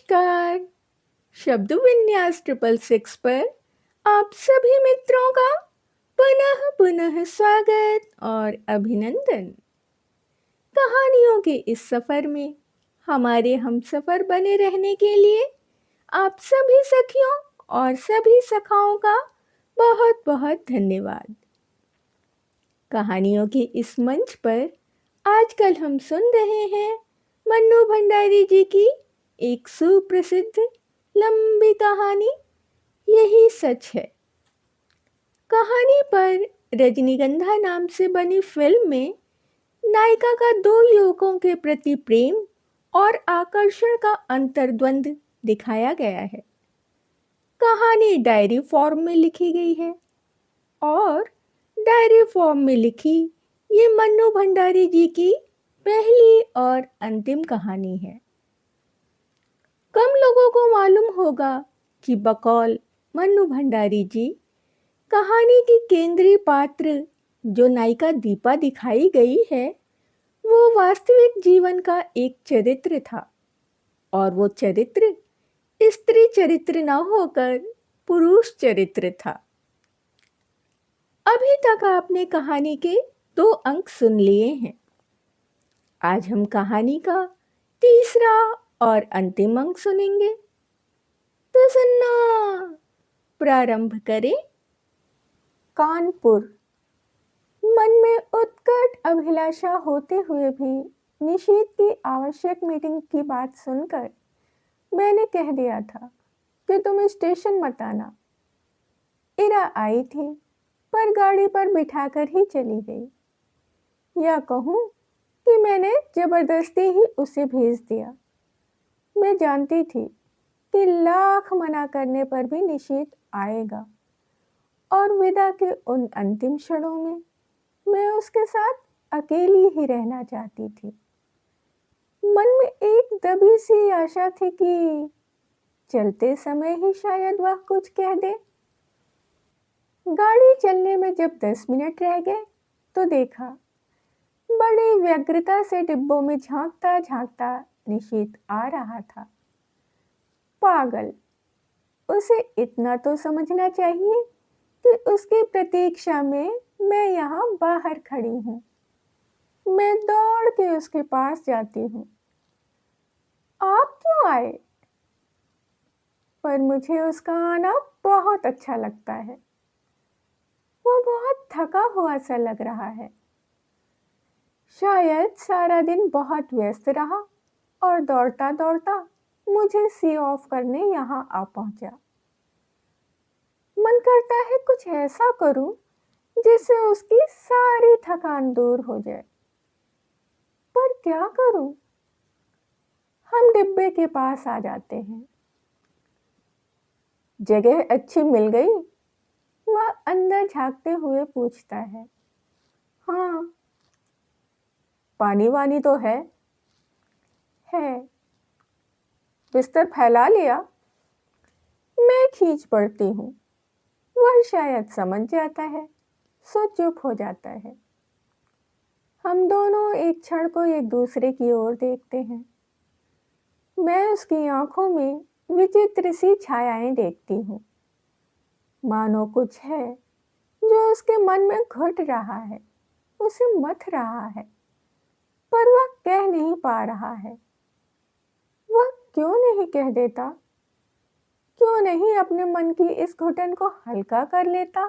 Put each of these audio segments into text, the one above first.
नमस्कार। शब्द विन्यास 666 पर आप सभी मित्रों का पुनः पुनः स्वागत और अभिनंदन। कहानियों के इस सफर में हमारे हमसफर बने रहने के लिए आप सभी सखियों और सभी सखाओं का बहुत बहुत धन्यवाद। कहानियों के इस मंच पर आजकल हम सुन रहे हैं मन्नू भंडारी जी की एक सुप्रसिद्ध लंबी कहानी यही सच है। कहानी पर रजनीगंधा नाम से बनी फिल्म में नायिका का दो युवकों के प्रति प्रेम और आकर्षण का अंतर्द्वंद दिखाया गया है। कहानी डायरी फॉर्म में लिखी गई है और डायरी फॉर्म में लिखी ये मन्नू भंडारी जी की पहली और अंतिम कहानी है। कम लोगों को मालूम होगा कि बकौल मन्नू भंडारी जी कहानी की केंद्रीय पात्र जो नायिका दीपा दिखाई गई है वो वास्तविक जीवन का एक चरित्र था और वो चरित्र स्त्री चरित्र न होकर पुरुष चरित्र था। अभी तक आपने कहानी के 2 अंक सुन लिए हैं। आज हम कहानी का तीसरा और अंतिम अंक सुनेंगे। तो सुनना प्रारंभ करें। कानपुर। मन में उत्कट अभिलाषा होते हुए भी निशीथ की आवश्यक मीटिंग की बात सुनकर मैंने कह दिया था कि तुम स्टेशन मत आना। इरा आई थी पर गाड़ी पर बिठाकर ही चली गई। या कहूँ कि मैंने जबरदस्ती ही उसे भेज दिया। मैं जानती थी कि लाख मना करने पर भी निशीथ आएगा और विदा के उन अंतिम क्षणों में मैं उसके साथ अकेली ही रहना चाहती थी। मन में एक दबी सी आशा थी कि चलते समय ही शायद वह कुछ कह दे। गाड़ी चलने में जब 10 मिनट रह गए तो देखा बड़ी व्यग्रता से डिब्बों में झांकता झांकता निशीथ आ रहा था। पागल, उसे इतना तो समझना चाहिए कि उसकी प्रतीक्षा में मैं यहाँ बाहर खड़ी हूँ। मैं दौड़ के उसके पास जाती हूँ। आप क्यों आए? पर मुझे उसका आना बहुत अच्छा लगता है। वो बहुत थका हुआ सा लग रहा है। शायद सारा दिन बहुत व्यस्त रहा और दौड़ता दौड़ता मुझे सी ऑफ करने यहाँ आ पहुंचा। मन करता है कुछ ऐसा करूं जिससे उसकी सारी थकान दूर हो जाए, पर क्या करूं? हम डिब्बे के पास आ जाते हैं। जगह अच्छी मिल गई? वह अंदर झांकते हुए पूछता है। हाँ। पानी वानी तो है? है। बिस्तर फैला लिया? मैं खींच पड़ती हूँ। वह शायद समझ जाता है, सो चुप हो जाता है। हम दोनों एक क्षण को एक दूसरे की ओर देखते हैं। मैं उसकी आंखों में विचित्र सी छायाएं देखती हूँ, मानो कुछ है जो उसके मन में घुट रहा है, उसे मथ रहा है, पर वह कह नहीं पा रहा है। वह क्यों नहीं कह देता? क्यों नहीं अपने मन की इस घुटन को हल्का कर लेता?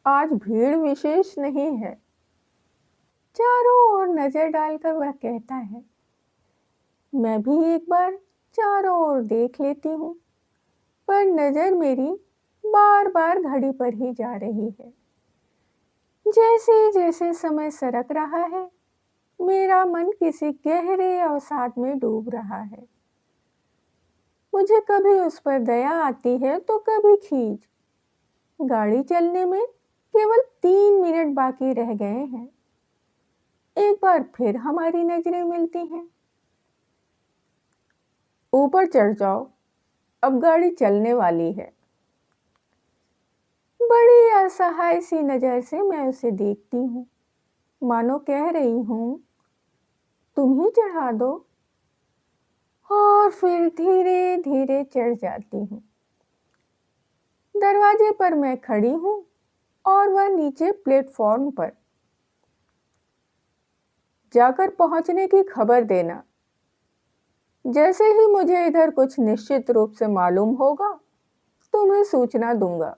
आज भीड़ विशेष नहीं है। चारों ओर नजर डालकर वह कहता है। मैं भी एक बार चारों ओर देख लेती हूँ, पर नजर मेरी बार बार घड़ी पर ही जा रही है। जैसे जैसे समय सरक रहा है मेरा मन किसी गहरे अवसाद में डूब रहा है। मुझे कभी उस पर दया आती है तो कभी खींच। गाड़ी चलने में केवल 3 मिनट बाकी रह गए हैं। एक बार फिर हमारी नजरें मिलती हैं। ऊपर चढ़ जाओ, अब गाड़ी चलने वाली है। बड़ी असहाय सी नजर से मैं उसे देखती हूँ, मानो कह रही हूँ तुम ही चढ़ा दो। और फिर धीरे धीरे चढ़ जाती हूँ। दरवाजे पर मैं खड़ी हूँ और वह नीचे प्लेटफॉर्म पर। जाकर पहुंचने की खबर देना। जैसे ही मुझे इधर कुछ निश्चित रूप से मालूम होगा तुम्हें सूचना दूंगा।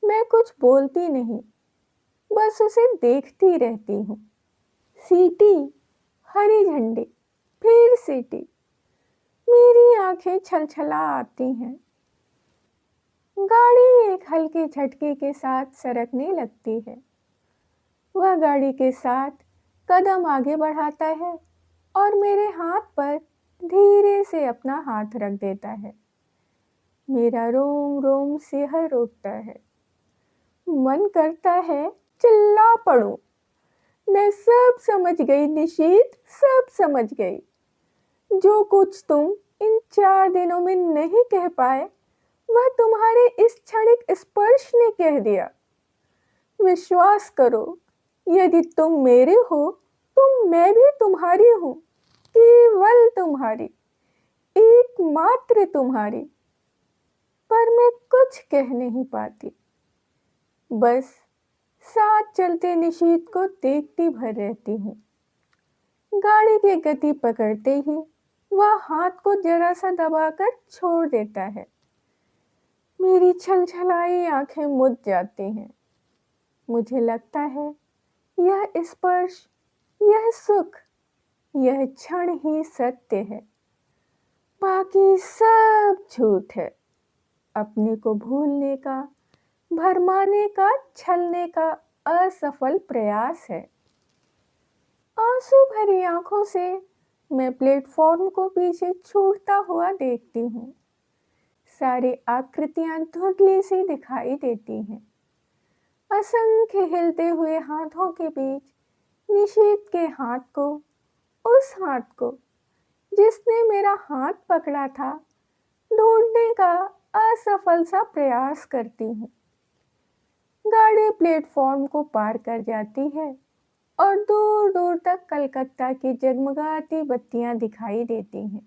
मैं कुछ बोलती नहीं, बस उसे देखती रहती हूँ। सीटी, हरी झंडी, फिर सीटी। मेरी आंखें छलछला आती हैं। गाड़ी एक हल्के झटके के साथ सरकने लगती है। वह गाड़ी के साथ कदम आगे बढ़ाता है और मेरे हाथ पर धीरे से अपना हाथ रख देता है। मेरा रोम रोम सिहर उठता है। मन करता है चिल्ला पड़ूं। मैं सब समझ गई निशीत, सब समझ गई। जो कुछ तुम इन 4 दिनों में नहीं कह पाए वह तुम्हारे इस क्षणिक स्पर्श ने कह दिया। विश्वास करो, यदि तुम मेरे हो तो मैं भी तुम्हारी हूँ, केवल तुम्हारी, एकमात्र तुम्हारी। पर मैं कुछ कह नहीं पाती, बस साथ चलते निशीत को देखती भर रहती हूँ। गाड़ी की गति पकड़ते ही वह हाथ को जरा सा दबाकर छोड़ देता है। मेरी छलछलाई आंखें मुद जाती हैं। मुझे लगता है यह स्पर्श, यह सुख, यह क्षण ही सत्य है, बाकी सब झूठ है। अपने को भूलने का, भरमाने का, छलने का असफल प्रयास है। आंसू भरी आंखों से मैं प्लेटफॉर्म को पीछे छूटता हुआ देखती हूँ। सारी आकृतियां धुंधली सी दिखाई देती हैं। असंख्य हिलते हुए हाथों के बीच निशीत के हाथ को, उस हाथ को जिसने मेरा हाथ पकड़ा था, ढूंढने का असफल सा प्रयास करती हूँ। गाड़ी प्लेटफॉर्म को पार कर जाती है और दूर दूर तक कलकत्ता की जगमगाती बत्तियां दिखाई देती हैं।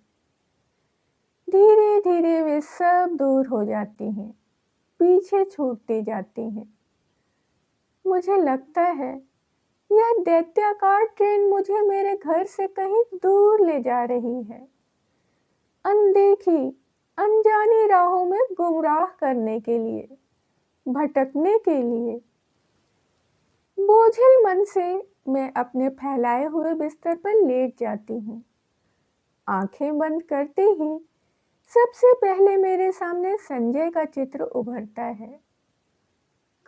धीरे धीरे वे सब दूर हो जाती हैं, पीछे छूटती जाती हैं। मुझे लगता है यह दैत्याकार ट्रेन मुझे मेरे घर से कहीं दूर ले जा रही है, अनदेखी, अनजानी राहों में गुमराह करने के लिए, भटकने के लिए। बोझिल मन से मैं अपने फैलाए हुए बिस्तर पर लेट जाती हूँ। आंखें बंद करते ही सबसे पहले मेरे सामने संजय का चित्र उभरता है।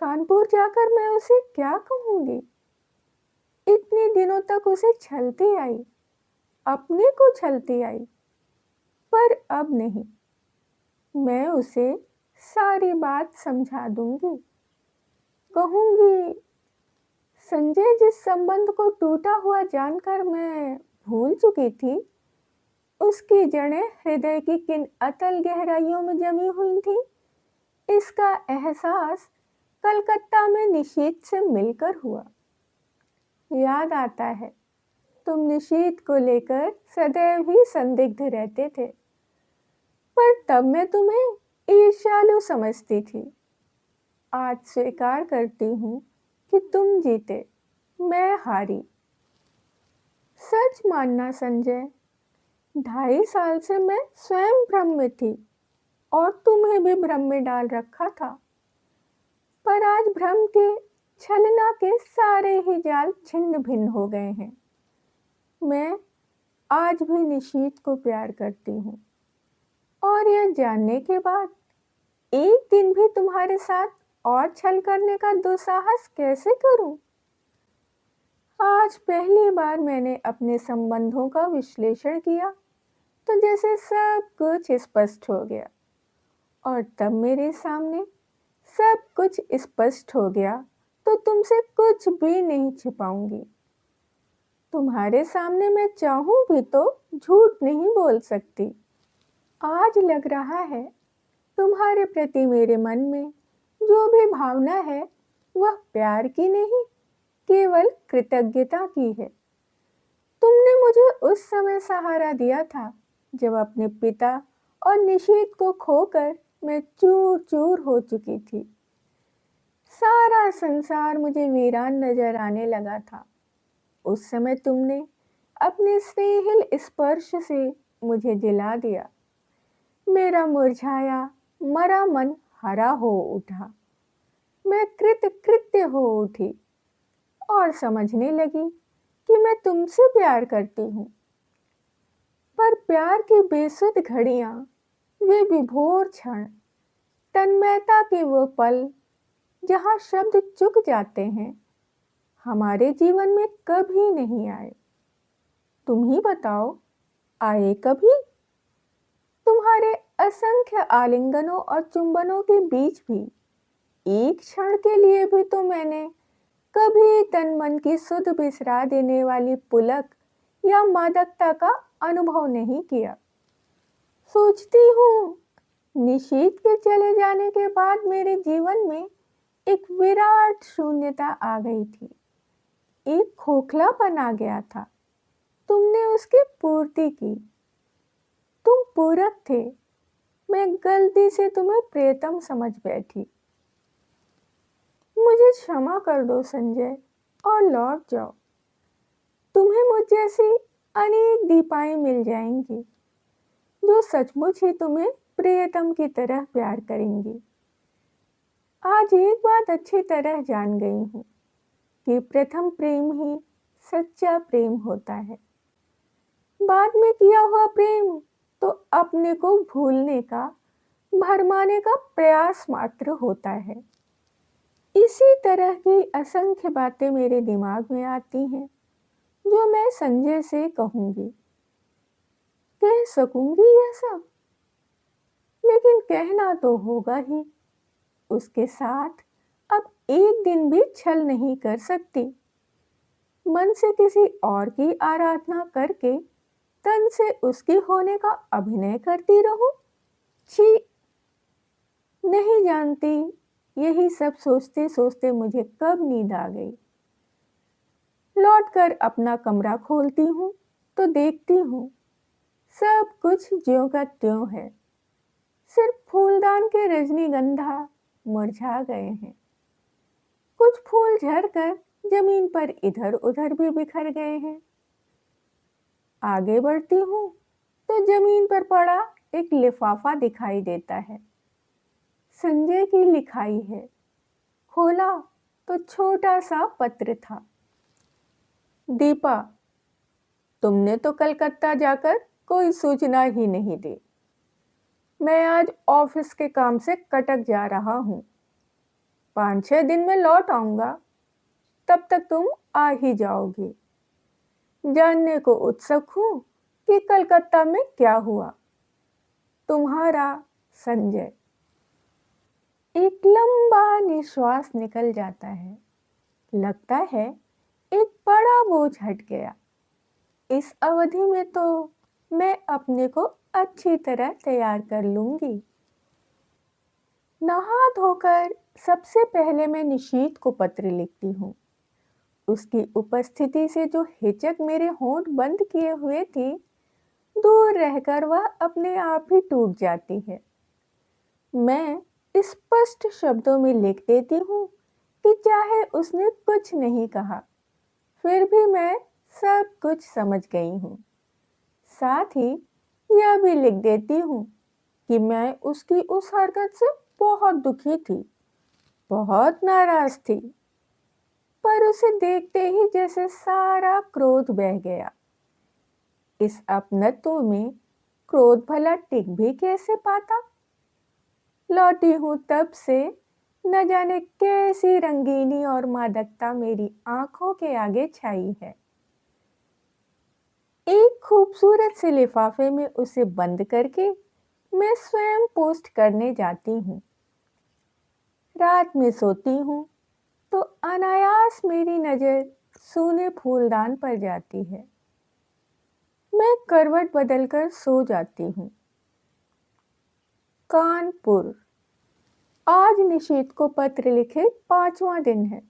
कानपुर जाकर मैं उसे क्या कहूंगी? इतने दिनों तक उसे छलती आई, अपने को छलती आई, पर अब नहीं। मैं उसे सारी बात समझा दूंगी। कहूंगी, संजय, जिस संबंध को टूटा हुआ जानकर मैं भूल चुकी थी, उसकी जड़ें हृदय की किन अतल गहराइयों में जमी हुई थी, इसका एहसास कलकत्ता में निशीत से मिलकर हुआ। याद आता है तुम निशीत को लेकर सदैव ही संदिग्ध रहते थे, पर तब मैं तुम्हें ईर्ष्यालु समझती थी। आज स्वीकार करती हूँ कि तुम जीते, मैं हारी। सच मानना संजय, 2.5 साल से मैं स्वयं भ्रम में थी और तुम्हें भी भ्रम में डाल रखा था। पर आज भ्रम के, छलना के सारे ही जाल छिन्न भिन्न हो गए हैं। मैं आज भी निशीत को प्यार करती हूँ और यह जानने के बाद एक दिन भी तुम्हारे साथ और छल करने का दुस्साहस कैसे करूं? आज पहली बार मैंने अपने संबंधों का विश्लेषण किया तो जैसे सब कुछ स्पष्ट हो गया, और तब मेरे सामने सब कुछ स्पष्ट हो गया तो तुमसे कुछ भी नहीं छिपाऊंगी। तुम्हारे सामने मैं चाहूं भी तो झूठ नहीं बोल सकती। आज लग रहा है तुम्हारे प्रति मेरे मन में जो भी भावना है वह प्यार की नहीं, केवल कृतज्ञता की है। तुमने मुझे उस समय सहारा दिया था जब अपने पिता और निशीथ को खोकर मैं चूर चूर हो चुकी थी। सारा संसार मुझे वीरान नजर आने लगा था। उस समय तुमने अपने स्नेहिल स्पर्श से मुझे जिला दिया। मेरा मुरझाया मरा मन हरा हो उठा। मैं कृत कृत्य हो उठी और समझने लगी कि मैं तुमसे प्यार करती हूँ। पर प्यार की बेसुध घड़ियां, वे विभोर क्षण, तन्मयता के वो पल जहाँ शब्द चुक जाते हैं, हमारे जीवन में कभी नहीं आए। तुम ही बताओ, आए कभी? तुम्हारे असंख्य आलिंगनों और चुंबनों के बीच भी एक क्षण के लिए भी तो मैंने कभी तन मन की सुध बिसरा देने वाली पुलक या मादकता का अनुभव नहीं किया। सोचती हूँ, निशीथ के चले जाने के बाद मेरे जीवन में एक विराट शून्यता आ गई थी। एक खोखलापन आ गया था। तुमने उसकी पूर्ति की। तुम पूरक थे। मैं गलती से तुम्हें प्रियतम समझ बैठी। मुझे क्षमा कर दो संजय और लौट जाओ। तुम्हें मुझ जैसी अनेक दीपाएं मिल जाएंगी जो सचमुच ही तुम्हें प्रियतम की तरह प्यार करेंगी। आज एक बात अच्छी तरह जान गई हूँ कि प्रथम प्रेम ही सच्चा प्रेम होता है। बाद में किया हुआ प्रेम तो अपने को भूलने का, भरमाने का प्रयास मात्र होता है। इसी तरह की असंख्य बातें मेरे दिमाग में आती हैं जो मैं संजय से कहूंगी, कह सकूंगी यह सब, लेकिन कहना तो होगा ही। उसके साथ अब एक दिन भी छल नहीं कर सकती। मन से किसी और की आराधना करके तन से उसकी होने का अभिनय करती रहूं? छी, नहीं जानती यही सब सोचते सोचते मुझे कब नींद आ गई। लौटकर अपना कमरा खोलती हूँ तो देखती हूँ सब कुछ ज्यों का त्यों है। सिर्फ फूलदान के रजनीगंधा मुरझा गए हैं। कुछ फूल झड़कर जमीन पर इधर उधर भी बिखर गए हैं। आगे बढ़ती हूँ तो जमीन पर पड़ा एक लिफाफा दिखाई देता है। संजय की लिखाई है। खोला तो छोटा सा पत्र था। दीपा, तुमने तो कलकत्ता जाकर कोई सूचना ही नहीं दी। मैं आज ऑफिस के काम से कटक जा रहा हूँ। 5-6 दिन में लौट आऊंगा। तब तक तुम आ ही जाओगी। जानने को उत्सुक हूँ कि कलकत्ता में क्या हुआ। तुम्हारा संजय। एक लंबा निश्वास निकल जाता है। लगता है एक बड़ा बोझ हट गया। इस अवधि में तो मैं अपने को अच्छी तरह तैयार कर लूंगी। नहा धोकर सबसे पहले मैं निशीथ को पत्र लिखती हूँ। उसकी उपस्थिति से जो हिचक मेरे होंठ बंद किए हुए थी, दूर रहकर वह अपने आप ही टूट जाती है। मैं स्पष्ट शब्दों में लिख देती हूँ कि चाहे उसने कुछ नहीं कहा, फिर भी मैं सब कुछ समझ गई हूँ। साथ ही यह भी लिख देती हूँ कि मैं उसकी उस हरकत से बहुत दुखी थी, बहुत नाराज थी। पर उसे देखते ही जैसे सारा क्रोध बह गया। इस अपनत्व में क्रोध भला टिक भी कैसे पाता? लौटी हूँ तब से न जाने कैसी रंगीनी और मादकता मेरी आंखों के आगे छाई है। एक खूबसूरत से लिफाफे में उसे बंद करके मैं स्वयं पोस्ट करने जाती हूँ। रात में सोती हूँ तो अनायास मेरी नजर सूने फूलदान पर जाती है। मैं करवट बदलकर सो जाती हूँ। कानपुर। आज निशीथ को पत्र लिखे 5वां दिन है।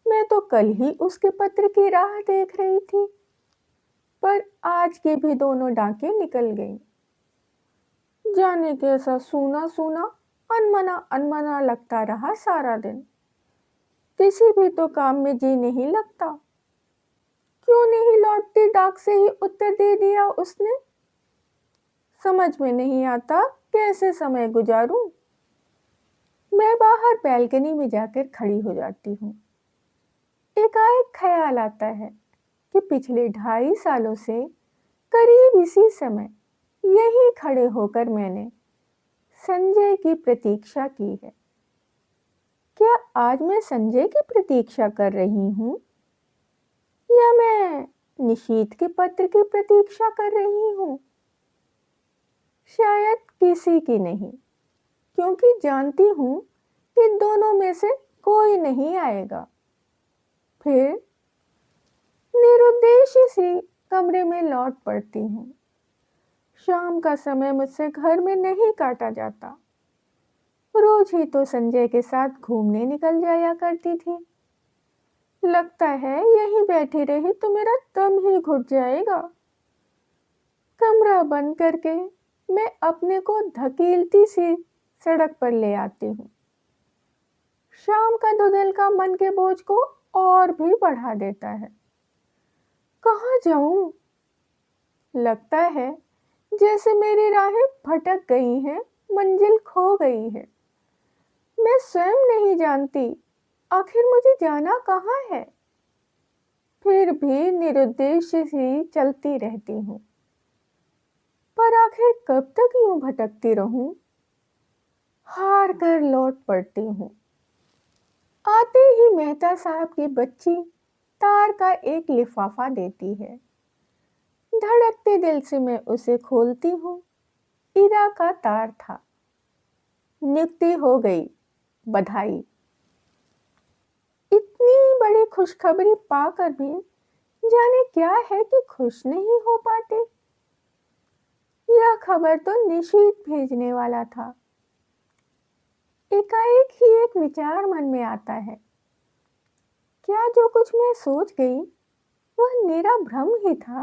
मैं तो कल ही उसके पत्र की राह देख रही थी। पर आज की भी दोनों डांकें निकल गईं। जाने कैसा सूना सूना अनमना अनमना लगता रहा सारा दिन। किसी भी तो काम में जी नहीं लगता। क्यों नहीं लौटती डाक से ही उत्तर दे दिया उसने। समझ में नहीं आता कैसे समय गुजारूं। मैं बाहर बैल्कनी में जाकर खड़ी हो जाती हूँ। एकाएक ख्याल आता है कि पिछले 2.5 सालों से करीब इसी समय यहीं खड़े होकर मैंने संजय की प्रतीक्षा की है। क्या आज मैं संजय की प्रतीक्षा कर रही हूँ या मैं निशीथ के पत्र की प्रतीक्षा कर रही हूँ? शायद किसी की नहीं, क्योंकि जानती हूँ कि दोनों में से कोई नहीं आएगा। फिर निरुद्देश्य सी कमरे में लौट पड़ती हूँ। शाम का समय मुझसे घर में नहीं काटा जाता। रोज ही तो संजय के साथ घूमने निकल जाया करती थी। लगता है यहीं बैठी रही तो मेरा दम ही घुट जाएगा। कमरा बंद करके मैं अपने को धकेलती सी सड़क पर ले आती हूँ। शाम का धुंधल का मन के बोझ को और भी बढ़ा देता है। कहाँ जाऊं? लगता है जैसे मेरी राहें भटक गई हैं, मंजिल खो गई है। मैं स्वयं नहीं जानती आखिर मुझे जाना कहाँ है। फिर भी निरुद्देश्य सी चलती रहती हूँ। पर आखिर कब तक यूं भटकती रहूं? हार कर लौट पड़ती हूँ। आते ही मेहता साहब की बच्ची तार का एक लिफाफा देती है। धड़कते दिल से मैं उसे खोलती हूँ। इरा का तार था। नियुक्ति हो गई, बधाई। इतनी बड़ी खुशखबरी पाकर भी जाने क्या है कि खुश नहीं हो पाते। यह खबर तो निशीथ भेजने वाला था। एकाएक ही एक विचार मन में आता है। क्या जो कुछ मैं सोच गई वह मेरा भ्रम ही था?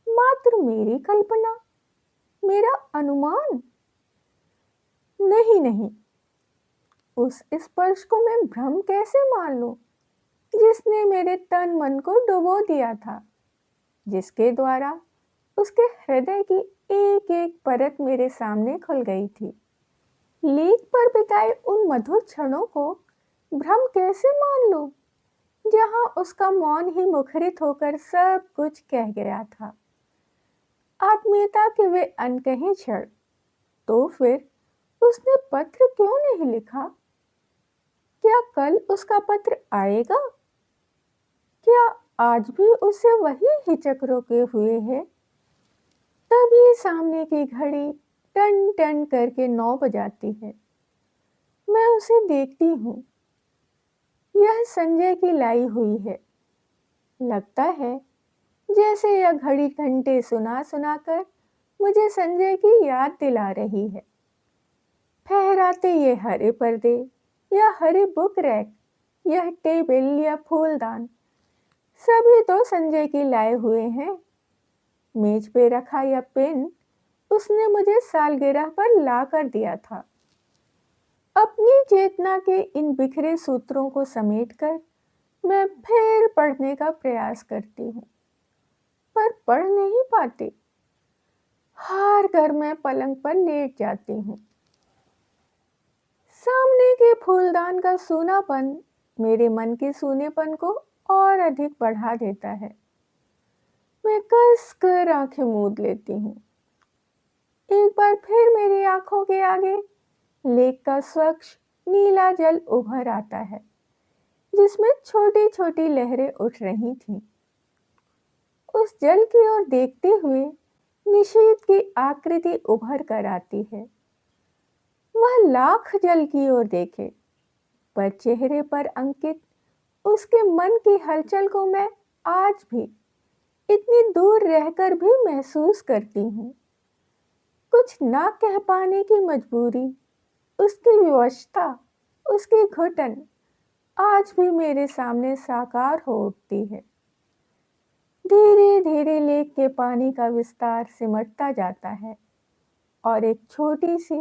मात्र मेरी कल्पना, मेरा अनुमान? नहीं नहीं, उस स्पर्श को मैं भ्रम कैसे मान लूं जिसने मेरे तन मन को डुबो दिया था, जिसके द्वारा उसके हृदय की एक एक परत मेरे सामने खुल गई थी। लेख पर बिताए उन मधुर क्षणों को भ्रम कैसे मान लूं जहां उसका मौन ही मुखरित होकर सब कुछ कह गया था। आत्मीयता के वे अनकहे क्षण। तो फिर उसने पत्र क्यों नहीं लिखा? क्या कल उसका पत्र आएगा? क्या आज भी उसे वही हिचक रोके हुए है? तभी सामने की घड़ी टन टन करके 9 बजाती है। मैं उसे देखती हूँ। यह संजय की लाई हुई है। लगता है जैसे यह घड़ी घंटे सुना सुना कर मुझे संजय की याद दिला रही है। फहराते ये हरे पर्दे या हरे बुक रैक, यह टेबल या फूलदान, सभी तो संजय की लाए हुए हैं। मेज पे रखा यह पेन उसने मुझे सालगिरह पर ला कर दिया था। अपनी चेतना के इन बिखरे सूत्रों को समेटकर मैं फिर पढ़ने का प्रयास करती हूँ, पर पढ़ नहीं पाती। हार कर मैं पलंग पर लेट जाती हूँ। सामने के फूलदान का सूनापन मेरे मन के सूनेपन को और अधिक बढ़ा देता है। मैं कस कर आंखें मूंद लेती हूँ। एक बार फिर मेरी आंखों के आगे लेक का स्वच्छ नीला जल उभर आता है, जिसमें छोटी छोटी लहरें उठ रही थीं। उस जल की ओर देखते हुए निशीथ की आकृति उभर कर आती है। वह लाख जल की ओर देखे, पर चेहरे पर अंकित उसके मन की हलचल को मैं आज भी इतनी दूर रहकर भी महसूस करती हूँ। कुछ ना कह पाने की मजबूरी, उसकी विवशता, उसकी घुटन आज भी मेरे सामने साकार हो उठती है। धीरे धीरे लेक के पानी का विस्तार सिमटता जाता है और एक छोटी सी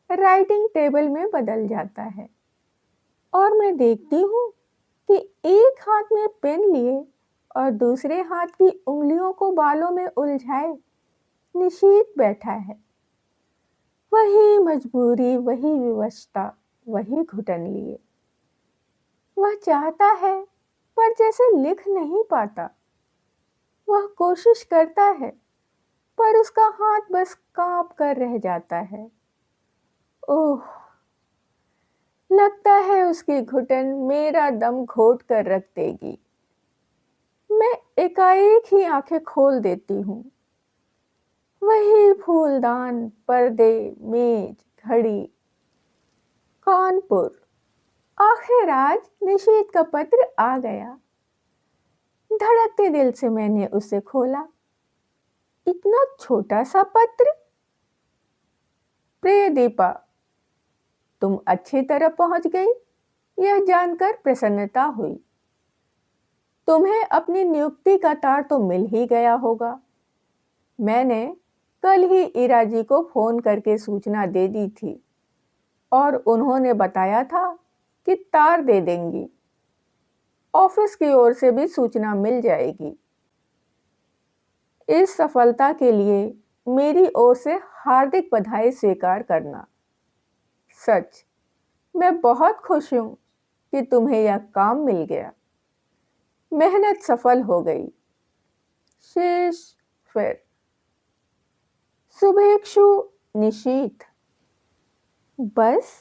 राइटिंग टेबल में बदल जाता है। और मैं देखती हूँ कि एक हाथ में पेन लिए और दूसरे हाथ की उंगलियों को बालों में उलझाए निशीथ बैठा है। वही मजबूरी, वही विवशता, वही घुटन लिए। वह चाहता है पर जैसे लिख नहीं पाता। वह कोशिश करता है पर उसका हाथ बस कांप कर रह जाता है। ओह, लगता है उसकी घुटन मेरा दम घोट कर रख देगी। मैं एकाएक ही आंखें खोल देती हूँ। वही फूलदान, पर्दे, मेज, घड़ी, कानपुर। आखिर आज निशीथ का पत्र आ गया। धड़कते दिल से मैंने उसे खोला। इतना छोटा सा पत्र। प्रिय दीपा, तुम अच्छी तरह पहुंच गई, यह जानकर प्रसन्नता हुई। तुम्हें अपनी नियुक्ति का तार तो मिल ही गया होगा। मैंने कल ही ईरा जी को फोन करके सूचना दे दी थी और उन्होंने बताया था कि तार दे देंगी। ऑफिस की ओर से भी सूचना मिल जाएगी। इस सफलता के लिए मेरी ओर से हार्दिक बधाई स्वीकार करना। सच, मैं बहुत खुश हूं कि तुम्हें यह काम मिल गया। मेहनत सफल हो गई। शेष फिर। शुभेच्छु निशीथ। बस।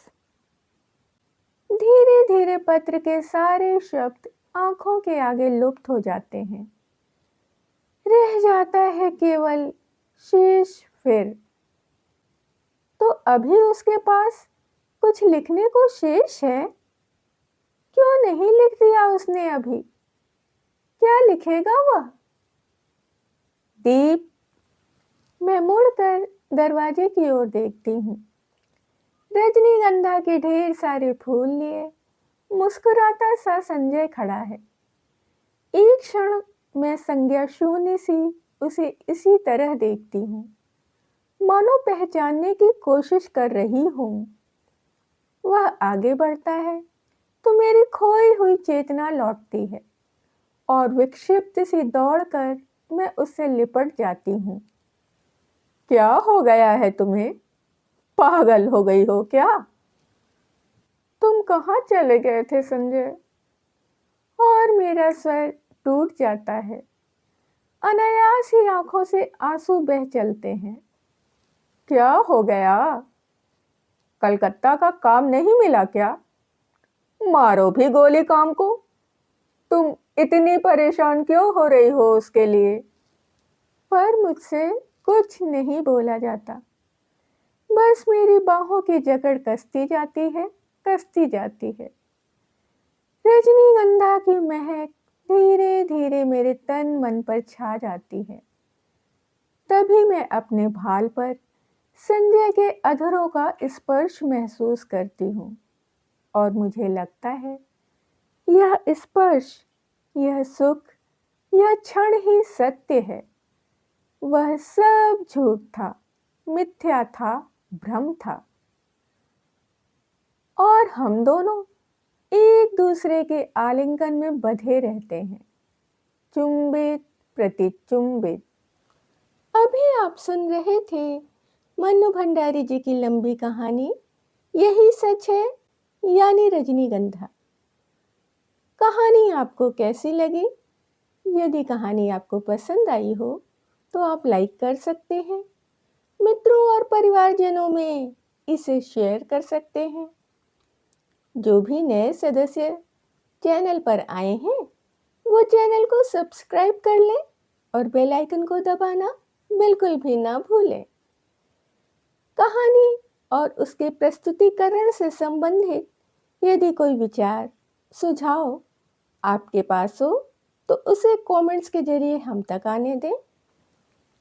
धीरे धीरे पत्र के सारे शब्द आंखों के आगे लुप्त हो जाते हैं। रह जाता है केवल शेष फिर। तो अभी उसके पास कुछ लिखने को शेष है। क्यों नहीं लिख दिया उसने अभी? क्या लिखेगा वह? दीप। मैं मुड़कर दरवाजे की ओर देखती हूँ। रजनीगंधा के ढेर सारे फूल लिए मुस्कुराता सा संजय खड़ा है। एक क्षण मैं संज्ञा शून्य सी उसे इसी तरह देखती हूँ, मानो पहचानने की कोशिश कर रही हूँ। वह आगे बढ़ता है तो मेरी खोई हुई चेतना लौटती है और विक्षिप्त सी दौड़कर मैं उससे लिपट जाती हूँ। क्या हो गया है तुम्हें? पागल हो गई हो क्या? तुम कहाँ चले गए थे संजय? और मेरा स्वर टूट जाता है। अनायास ही आंखों से आंसू बह चलते हैं। क्या हो गया? कलकत्ता का काम नहीं मिला क्या? मारो भी गोली काम को। तुम इतनी परेशान क्यों हो रही हो उसके लिए? पर मुझसे कुछ नहीं बोला जाता। बस मेरी बाहों की जकड़ कसती जाती है, कसती जाती है। रजनीगंधा की महक धीरे धीरे मेरे तन मन पर छा जाती है। तभी मैं अपने भाल पर संजय के अधरों का स्पर्श महसूस करती हूँ और मुझे लगता है यह स्पर्श, यह सुख, यह क्षण ही सत्य है। वह सब झूठ था, मिथ्या था, भ्रम था। और हम दोनों एक दूसरे के आलिंगन में बंधे रहते हैं, चुंबित प्रतिचुंबित। अभी आप सुन रहे थे मन्नू भंडारी जी की लंबी कहानी यही सच है, यानी रजनीगंधा। कहानी आपको कैसी लगी? यदि कहानी आपको पसंद आई हो तो आप लाइक कर सकते हैं, मित्रों और परिवारजनों में इसे शेयर कर सकते हैं। जो भी नए सदस्य चैनल पर आए हैं वो चैनल को सब्सक्राइब कर लें और बेल आइकन को दबाना बिल्कुल भी ना भूलें। कहानी और उसके प्रस्तुतिकरण से संबंधित यदि कोई विचार, सुझाव आपके पास हो तो उसे कमेंट्स के जरिए हम तक आने दें।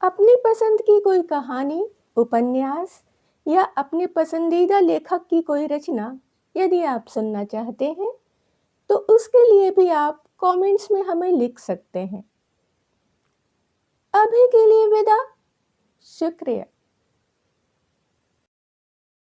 अपनी पसंद की कोई कहानी, उपन्यास या अपने पसंदीदा लेखक की कोई रचना यदि आप सुनना चाहते हैं तो उसके लिए भी आप कमेंट्स में हमें लिख सकते हैं। अभी के लिए विदा। शुक्रिया।